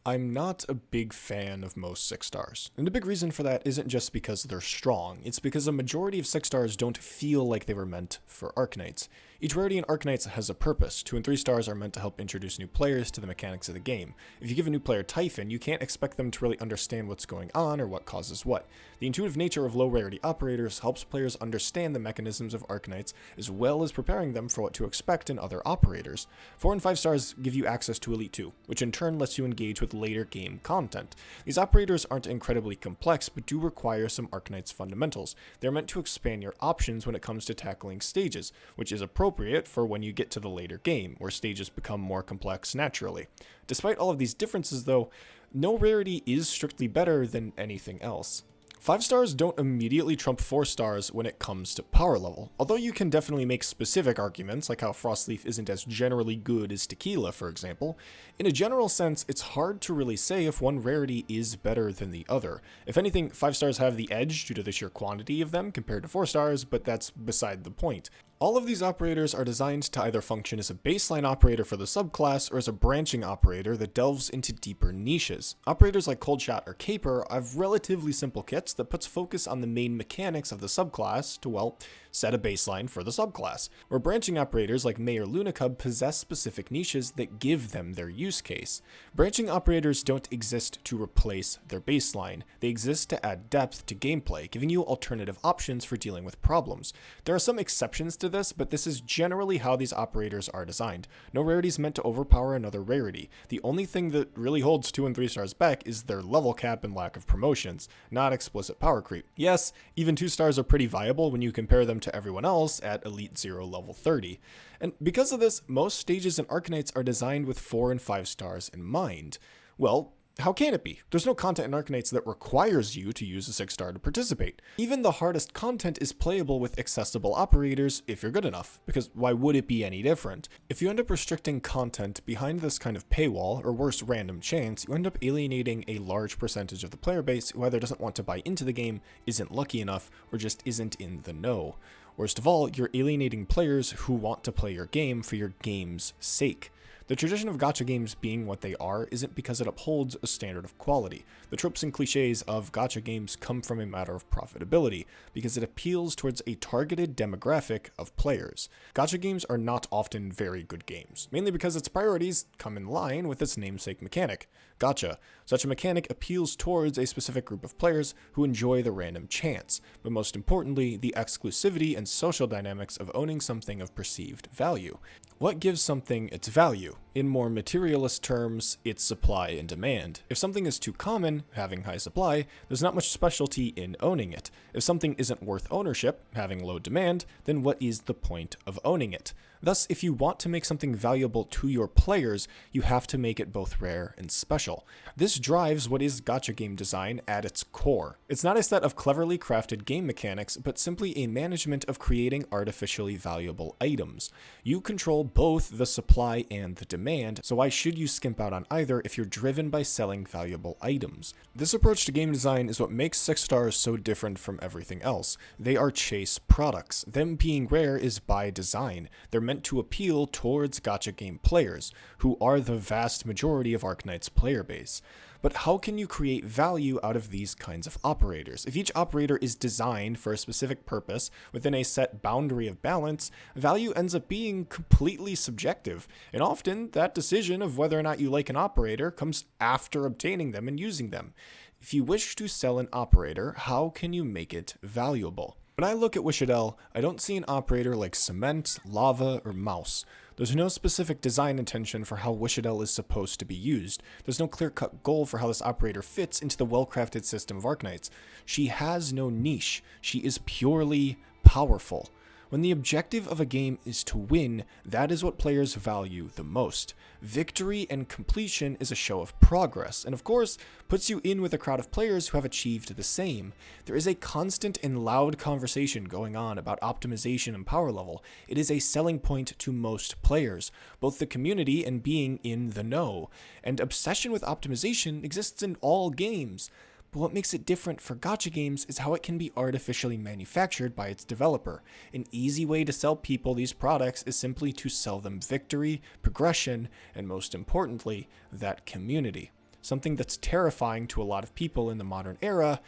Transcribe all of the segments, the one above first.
I'm not a big fan of most 6 stars. And the big reason for that isn't just because they're strong, it's because a majority of 6 stars don't feel like they were meant for Arknights. Each rarity in Arknights has a purpose. 2 and 3 stars are meant to help introduce new players to the mechanics of the game. If you give a new player Typhon, you can't expect them to really understand what's going on or what causes what. The intuitive nature of low rarity operators helps players understand the mechanisms of Arknights, as well as preparing them for what to expect in other operators. 4 and 5 stars give you access to Elite 2, which in turn lets you engage with later game content. These operators aren't incredibly complex, but do require some Arknights fundamentals. They're meant to expand your options when it comes to tackling stages, which is appropriate for when you get to the later game, where stages become more complex naturally. Despite all of these differences though, no rarity is strictly better than anything else. 5 stars don't immediately trump 4 stars when it comes to power level, although you can definitely make specific arguments, like how Frostleaf isn't as generally good as Tequila, for example. In a general sense, it's hard to really say if one rarity is better than the other. If anything, 5 stars have the edge due to the sheer quantity of them compared to 4 stars, but that's beside the point. All of these operators are designed to either function as a baseline operator for the subclass or as a branching operator that delves into deeper niches. Operators like Cold Shot or Caper have relatively simple kits that puts focus on the main mechanics of the subclass to, well, set a baseline for the subclass, where branching operators like May or Lunacub possess specific niches that give them their use case. Branching operators don't exist to replace their baseline, they exist to add depth to gameplay, giving you alternative options for dealing with problems. There are some exceptions to this, but this is generally how these operators are designed. No rarity is meant to overpower another rarity. The only thing that really holds 2 and 3 stars back is their level cap and lack of promotions, not explicit power creep. Yes, even 2 stars are pretty viable when you compare them to everyone else at Elite 0 level 30. And because of this, most stages in Arknights are designed with 4 and 5 stars in mind. Well, how can it be? There's no content in Arknights that requires you to use a 6 star to participate. Even the hardest content is playable with accessible operators if you're good enough, because why would it be any different? If you end up restricting content behind this kind of paywall, or worse, random chance, you end up alienating a large percentage of the player base who either doesn't want to buy into the game, isn't lucky enough, or just isn't in the know. Worst of all, you're alienating players who want to play your game for your game's sake. The tradition of gacha games being what they are isn't because it upholds a standard of quality. The tropes and cliches of gacha games come from a matter of profitability, because it appeals towards a targeted demographic of players. Gacha games are not often very good games, mainly because its priorities come in line with its namesake mechanic, gacha. Such a mechanic appeals towards a specific group of players who enjoy the random chance, but most importantly, the exclusivity and social dynamics of owning something of perceived value. What gives something its value? In more materialist terms, it's supply and demand. If something is too common, having high supply, there's not much specialty in owning it. If something isn't worth ownership, having low demand, then what is the point of owning it? Thus, if you want to make something valuable to your players, you have to make it both rare and special. This drives what is gacha game design at its core. It's not a set of cleverly crafted game mechanics, but simply a management of creating artificially valuable items. You control both the supply and the demand, so why should you skimp out on either if you're driven by selling valuable items? This approach to game design is what makes 6 stars so different from everything else. They are chase products. Them being rare is by design. They're meant to appeal towards gacha game players, who are the vast majority of Arknights' player base. But how can you create value out of these kinds of operators? If each operator is designed for a specific purpose within a set boundary of balance, value ends up being completely subjective, and often that decision of whether or not you like an operator comes after obtaining them and using them. If you wish to sell an operator, how can you make it valuable? When I look at Hoederer, I don't see an operator like Cement, Lava, or Mouse. There's no specific design intention for how Hoederer is supposed to be used. There's no clear-cut goal for how this operator fits into the well-crafted system of Arknights. She has no niche. She is purely powerful. When the objective of a game is to win, that is what players value the most. Victory and completion is a show of progress, and of course, puts you in with a crowd of players who have achieved the same. There is a constant and loud conversation going on about optimization and power level. It is a selling point to most players, both the community and being in the know. And obsession with optimization exists in all games. But what makes it different for gacha games is how it can be artificially manufactured by its developer. An easy way to sell people these products is simply to sell them victory, progression, and most importantly, that community. something that's terrifying to a lot of people in the modern era,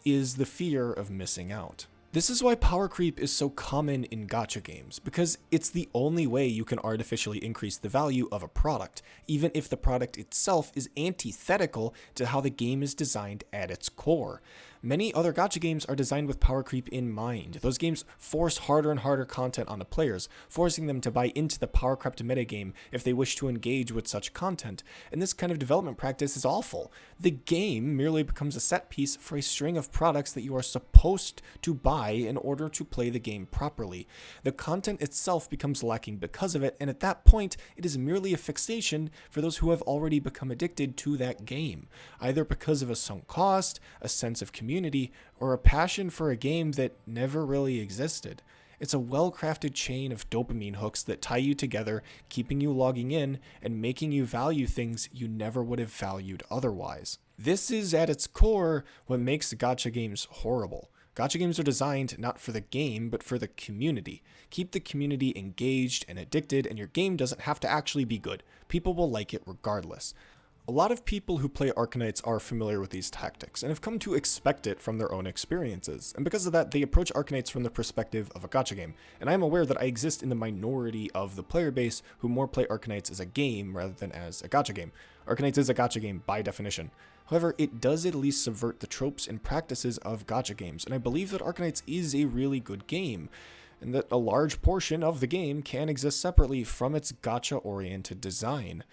is the fear of missing out. This is why power creep is so common in gacha games, because it's the only way you can artificially increase the value of a product, even if the product itself is antithetical to how the game is designed at its core. Many other gacha games are designed with power creep in mind. Those games force harder and harder content on the players, forcing them to buy into the power crept metagame if they wish to engage with such content, and this kind of development practice is awful. The game merely becomes a set piece for a string of products that you are supposed to buy in order to play the game properly. The content itself becomes lacking because of it, and at that point, it is merely a fixation for those who have already become addicted to that game, either because of a sunk cost, a sense of community, or a passion for a game that never really existed. It's a well-crafted chain of dopamine hooks that tie you together, keeping you logging in and making you value things you never would have valued otherwise. This is at its core what makes gacha games horrible. Gacha games are designed not for the game, but for the community. Keep the community engaged and addicted, and your game doesn't have to actually be good. People will like it regardless. A lot of people who play Arknights are familiar with these tactics and have come to expect it from their own experiences, and because of that, they approach Arknights from the perspective of a gacha game, and I am aware that I exist in the minority of the player base who more play Arknights as a game rather than as a gacha game. Arknights is a gacha game by definition. However, it does at least subvert the tropes and practices of gacha games, and I believe that Arknights is a really good game, and that a large portion of the game can exist separately from its gacha-oriented design.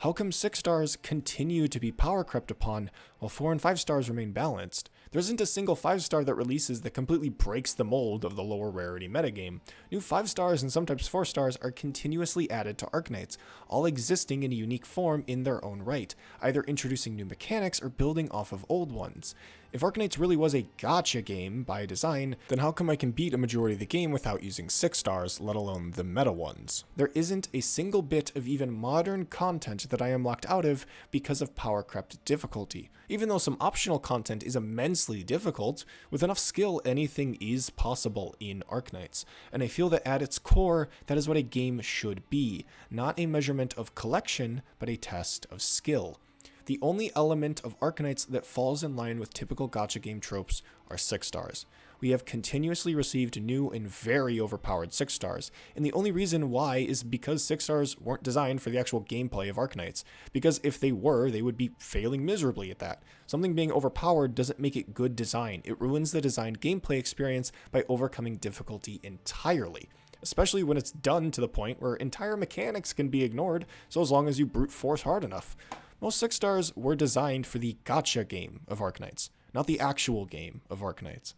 How come 6 stars continue to be power crept upon while 4 and 5 stars remain balanced? There isn't a single 5 star that releases that completely breaks the mold of the lower rarity metagame. New 5 stars and sometimes 4 stars are continuously added to Arknights, all existing in a unique form in their own right, either introducing new mechanics or building off of old ones. If Arknights really was a gacha game by design, then how come I can beat a majority of the game without using 6 stars, let alone the meta ones? There isn't a single bit of even modern content that I am locked out of because of power crept difficulty. Even though some optional content is immensely difficult, with enough skill anything is possible in Arknights, and I feel that at its core, that is what a game should be, not a measurement of collection, but a test of skill. The only element of Arknights that falls in line with typical gacha game tropes are 6 stars. We have continuously received new and very overpowered 6 stars, and the only reason why is because 6 stars weren't designed for the actual gameplay of Arknights, because if they were, they would be failing miserably at that. Something being overpowered doesn't make it good design, it ruins the designed gameplay experience by overcoming difficulty entirely. Especially when it's done to the point where entire mechanics can be ignored, so as long as you brute force hard enough. Most 6 stars were designed for the gacha game of Arknights, not the actual game of Arknights.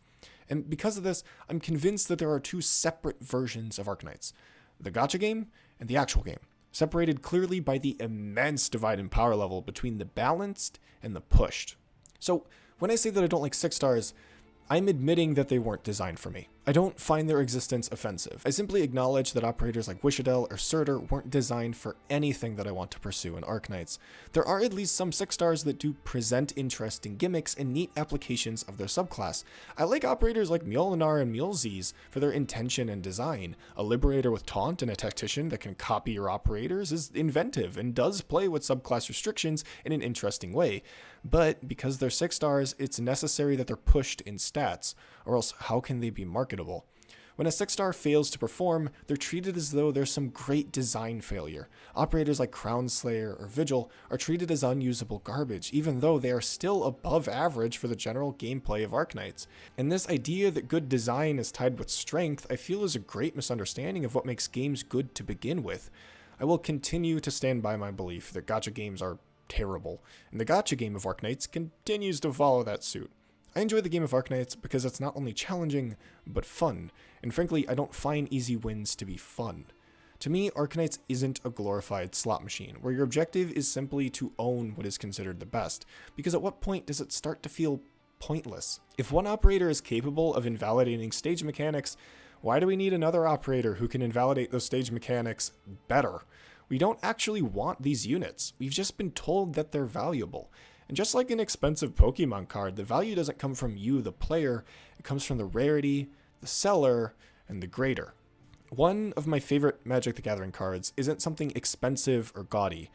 And because of this, I'm convinced that there are 2 separate versions of Arknights, the gacha game and the actual game, separated clearly by the immense divide in power level between the balanced and the pushed. So when I say that I don't like 6 stars, I'm admitting that they weren't designed for me. I don't find their existence offensive. I simply acknowledge that operators like Hoederer or Surtur weren't designed for anything that I want to pursue in Arknights. There are at least some 6 stars that do present interesting gimmicks and neat applications of their subclass. I like operators like Mjolnir and Mjolziz for their intention and design. A Liberator with Taunt and a Tactician that can copy your operators is inventive and does play with subclass restrictions in an interesting way. But because they're 6 stars, it's necessary that they're pushed in stats, or else how can they be marketable? When a 6 star fails to perform, they're treated as though there's some great design failure. Operators like Crown Slayer or Vigil are treated as unusable garbage, even though they are still above average for the general gameplay of Arknights. And this idea that good design is tied with strength, I feel is a great misunderstanding of what makes games good to begin with. I will continue to stand by my belief that gacha games are terrible, and the gacha game of Arknights continues to follow that suit. I enjoy the game of Arknights because it's not only challenging, but fun, and frankly, I don't find easy wins to be fun. To me, Arknights isn't a glorified slot machine, where your objective is simply to own what is considered the best, because at what point does it start to feel pointless? If one operator is capable of invalidating stage mechanics, why do we need another operator who can invalidate those stage mechanics better? We don't actually want these units. We've just been told that they're valuable. And just like an expensive Pokemon card, the value doesn't come from you, the player. It comes from the rarity, the seller, and the grader. One of my favorite Magic the Gathering cards isn't something expensive or gaudy.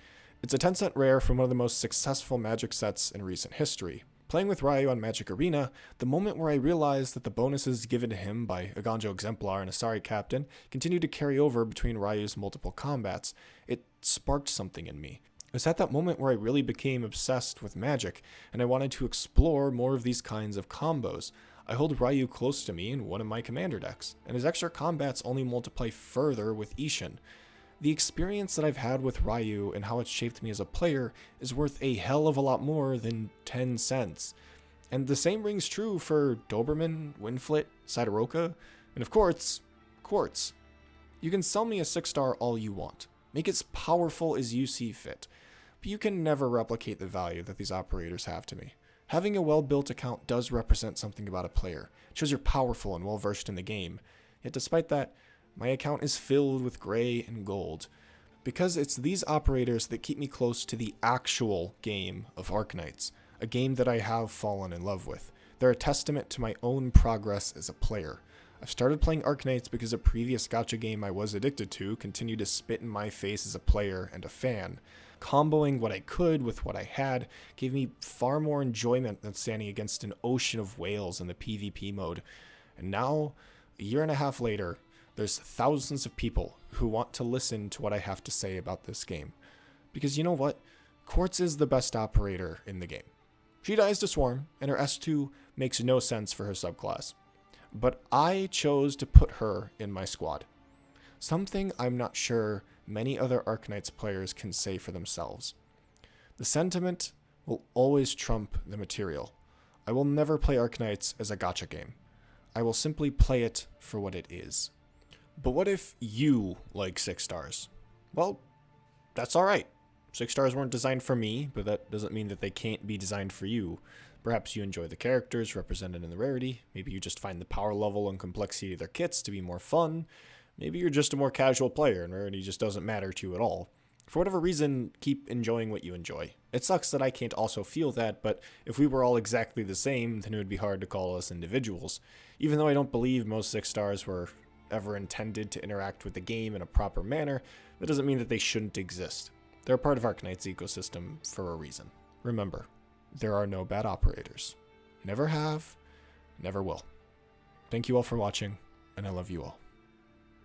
It's a 10-cent rare from one of the most successful Magic sets in recent history. Playing with Ryu on Magic Arena, the moment where I realized that the bonuses given to him by a Ganjo Exemplar and Asari Captain continued to carry over between Ryu's multiple combats, it sparked something in me. It was at that moment where I really became obsessed with Magic, and I wanted to explore more of these kinds of combos. I hold Ryu close to me in one of my commander decks, and his extra combats only multiply further with Ishin. The experience that I've had with Ryu and how it's shaped me as a player is worth a hell of a lot more than 10 cents. And the same rings true for Doberman, Winflit, Sidoroka, and of course, Quartz. You can sell me a 6-star all you want. Make it as powerful as you see fit. But you can never replicate the value that these operators have to me. Having a well-built account does represent something about a player. It shows you're powerful and well-versed in the game. Yet despite that, my account is filled with gray and gold, because it's these operators that keep me close to the actual game of Arknights, a game that I have fallen in love with. They're a testament to my own progress as a player. I've started playing Arknights because a previous gacha game I was addicted to continued to spit in my face as a player and a fan. Comboing what I could with what I had gave me far more enjoyment than standing against an ocean of whales in the PvP mode. And now, a year and a half later, there's thousands of people who want to listen to what I have to say about this game. Because you know what? Quartz is the best operator in the game. She dies to Swarm, and her S2 makes no sense for her subclass. But I chose to put her in my squad. Something I'm not sure many other Arknights players can say for themselves. The sentiment will always trump the material. I will never play Arknights as a gacha game. I will simply play it for what it is. But what if you like 6 stars? Well, that's alright. 6 stars weren't designed for me, but that doesn't mean that they can't be designed for you. Perhaps you enjoy the characters represented in the Rarity. Maybe you just find the power level and complexity of their kits to be more fun. Maybe you're just a more casual player and Rarity just doesn't matter to you at all. For whatever reason, keep enjoying what you enjoy. It sucks that I can't also feel that, but if we were all exactly the same, then it would be hard to call us individuals. Even though I don't believe most 6 stars were ever intended to interact with the game in a proper manner, that doesn't mean that they shouldn't exist. They're a part of Arknights' ecosystem for a reason. Remember, there are no bad operators. Never have, never will. Thank you all for watching, and I love you all.